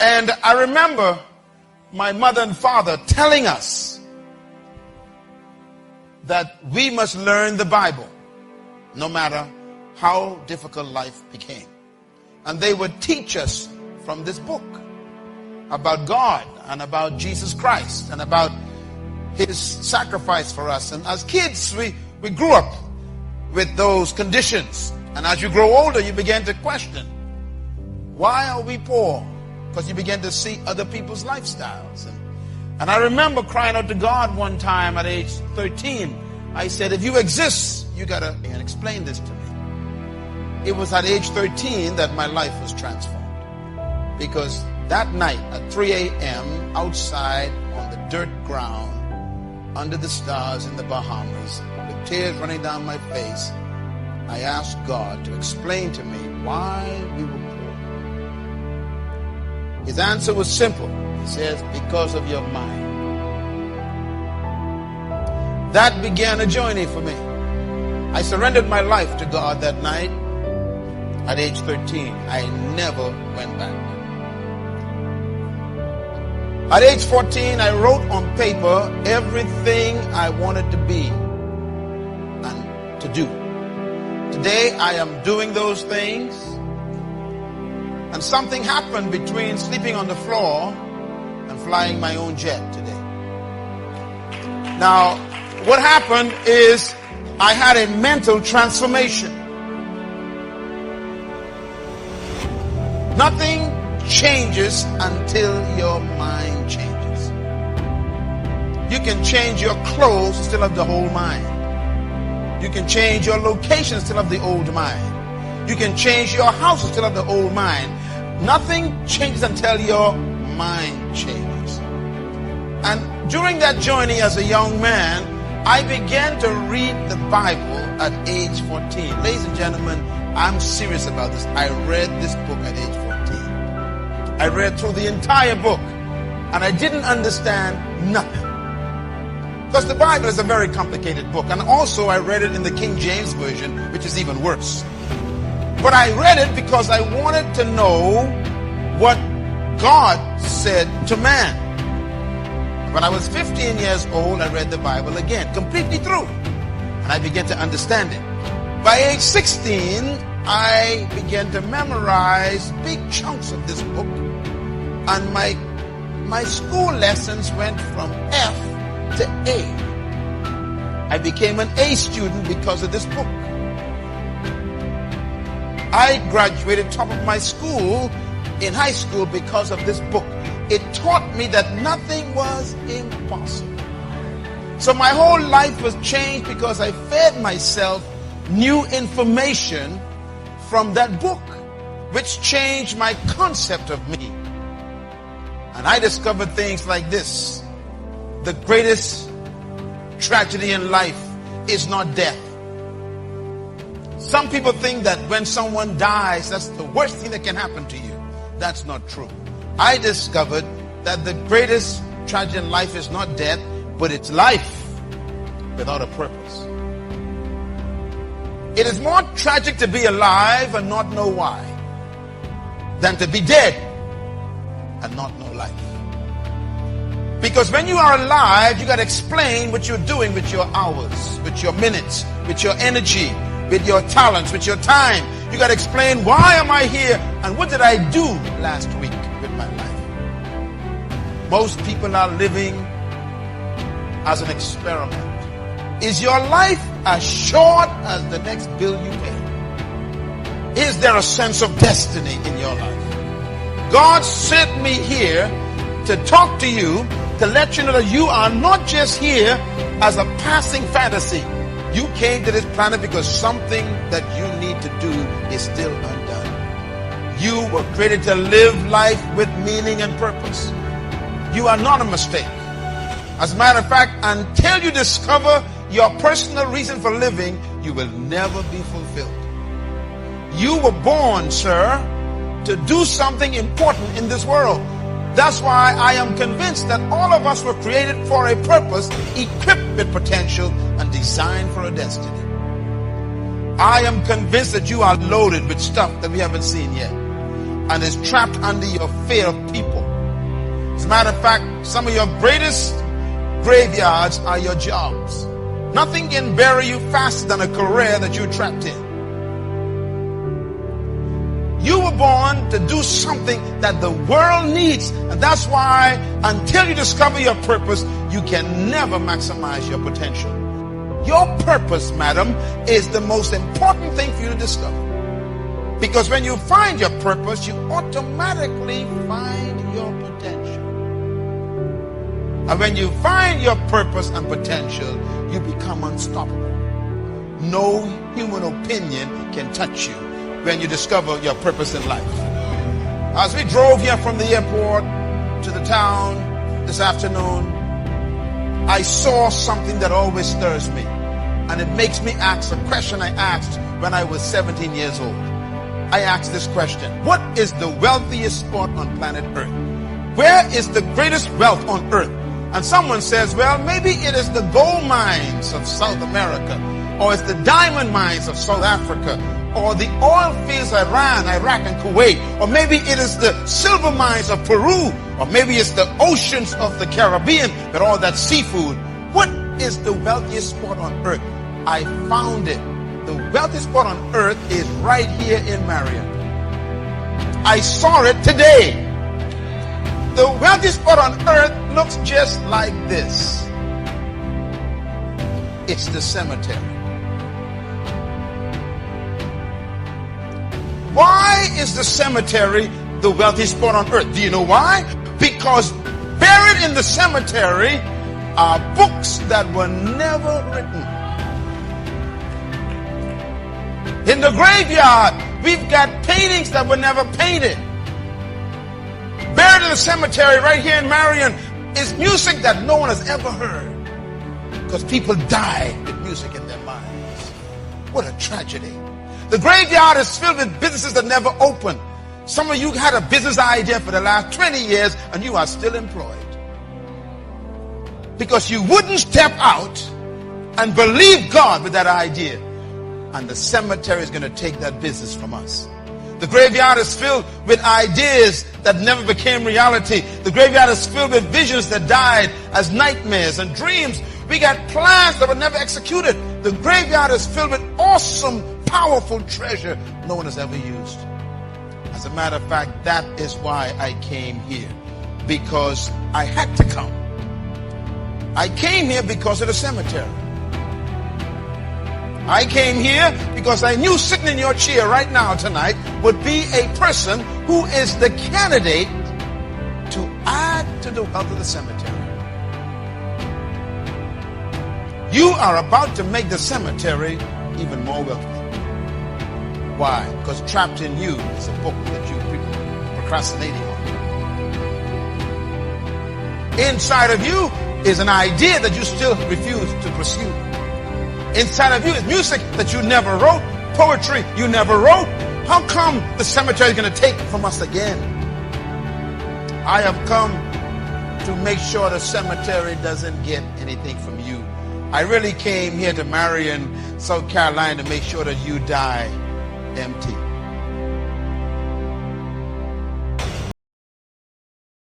And I remember my mother and father telling us that we must learn the Bible no matter how difficult life became. And they would teach us from this book about God and about Jesus Christ and about his sacrifice for us. And as kids, we grew up with those conditions. And as you grow older, you begin to question, why are we poor? Because you begin to see other people's lifestyles. And I remember crying out to God one time at age 13. I said, if you exist, you got to explain this to me. It was at age 13 that my life was transformed. Because that night at 3 a.m. outside on the dirt ground, under the stars in the Bahamas, with tears running down my face, I asked God to explain to me why we were poor. His answer was simple. He says, because of your mind. That began a journey for me. I surrendered my life to God that night at age 13. I never went back. At age 14, I wrote on paper everything I wanted to be and to do. Today, I am doing those things. And something happened between sleeping on the floor and flying my own jet today. Now, what happened is I had a mental transformation. Nothing changes until your mind changes. You can change your clothes and still have the whole mind. You can change your location and still have the old mind. You can change your house and still have the old mind. Nothing changes until your mind changes. And during that journey as a young man, I began to read the Bible at age 14. Ladies and gentlemen, I'm serious about this. I read this book at age 14. I read through the entire book, and I didn't understand nothing. Because the Bible is a very complicated book. And also I read it in the King James Version, which is even worse. But I read it because I wanted to know what God said to man. When I was 15 years old, I read the Bible again, completely through. And I began to understand it. By age 16, I began to memorize big chunks of this book. And my school lessons went from F to A. I became an A student because of this book. I graduated top of my school in high school because of this book. It taught me that nothing was impossible. So my whole life was changed because I fed myself new information from that book, which changed my concept of me. And I discovered things like this. The greatest tragedy in life is not death. Some people think that when someone dies, that's the worst thing that can happen to you. That's not true. I discovered that the greatest tragedy in life is not death, but it's life without a purpose. It is more tragic to be alive and not know why than to be dead and not know life. Because when you are alive, you got to explain what you're doing with your hours, with your minutes, with your energy, with your talents, with your time. You got to explain, why am I here and what did I do last week with my life? Most people are living as an experiment. Is your life as short as the next bill you pay? Is there a sense of destiny in your life? God sent me here to talk to you, to let you know that you are not just here as a passing fantasy. You came to this planet because something that you need to do is still undone. You were created to live life with meaning and purpose. You are not a mistake. As a matter of fact, until you discover your personal reason for living, you will never be fulfilled. You were born, sir, to do something important in this world. That's why I am convinced that all of us were created for a purpose, equipped with potential, and designed for a destiny. I am convinced that you are loaded with stuff that we haven't seen yet. and is trapped under your fear of people. As a matter of fact, some of your greatest graveyards are your jobs. Nothing can bury you faster than a career that you're trapped in. You were born to do something that the world needs. And that's why until you discover your purpose, you can never maximize your potential. Your purpose, madam, is the most important thing for you to discover. Because when you find your purpose, you automatically find your potential. And when you find your purpose and potential, you become unstoppable. No human opinion can touch you when you discover your purpose in life. As we drove here from the airport to the town this afternoon, I saw something that always stirs me. And it makes me ask a question I asked when I was 17 years old. I asked this question: what is the wealthiest spot on planet Earth? Where is the greatest wealth on earth? And someone says, well, maybe it is the gold mines of South America, or it's the diamond mines of South Africa, or the oil fields of Iran, Iraq, and Kuwait, or maybe it is the silver mines of Peru, or maybe it's the oceans of the Caribbean with all that seafood. What is the wealthiest spot on earth? I found it. The wealthiest spot on earth is right here in Marion. I saw it today. The wealthiest spot on earth looks just like this. It's the cemetery. Why is the cemetery the wealthiest spot on earth? Do you know why? Because buried in the cemetery are books that were never written. In the graveyard, we've got paintings that were never painted. Buried in the cemetery right here in Marion is music that no one has ever heard. Because people died with music in their minds. What a tragedy. The graveyard is filled with businesses that never opened. Some of you had a business idea for the last 20 years and you are still employed. Because you wouldn't step out and believe God with that idea. And the cemetery is going to take that business from us. The graveyard is filled with ideas that never became reality. The graveyard is filled with visions that died as nightmares and dreams. We got plans that were never executed. The graveyard is filled with awesome, powerful treasure no one has ever used. As a matter of fact, that is why I came here. Because I had to come. I came here because of the cemetery. I came here because I knew sitting in your chair right now tonight would be a person who is the candidate to add to the wealth of the cemetery. You are about to make the cemetery even more wealthy. Why? Because trapped in you is a book that you people are procrastinating on. Inside of you is an idea that you still refuse to pursue. Inside of you is music that you never wrote, poetry you never wrote. How come the cemetery is going to take from us again? I have come to make sure the cemetery doesn't get anything from you. I really came here to Marion, South Carolina to make sure that you die empty.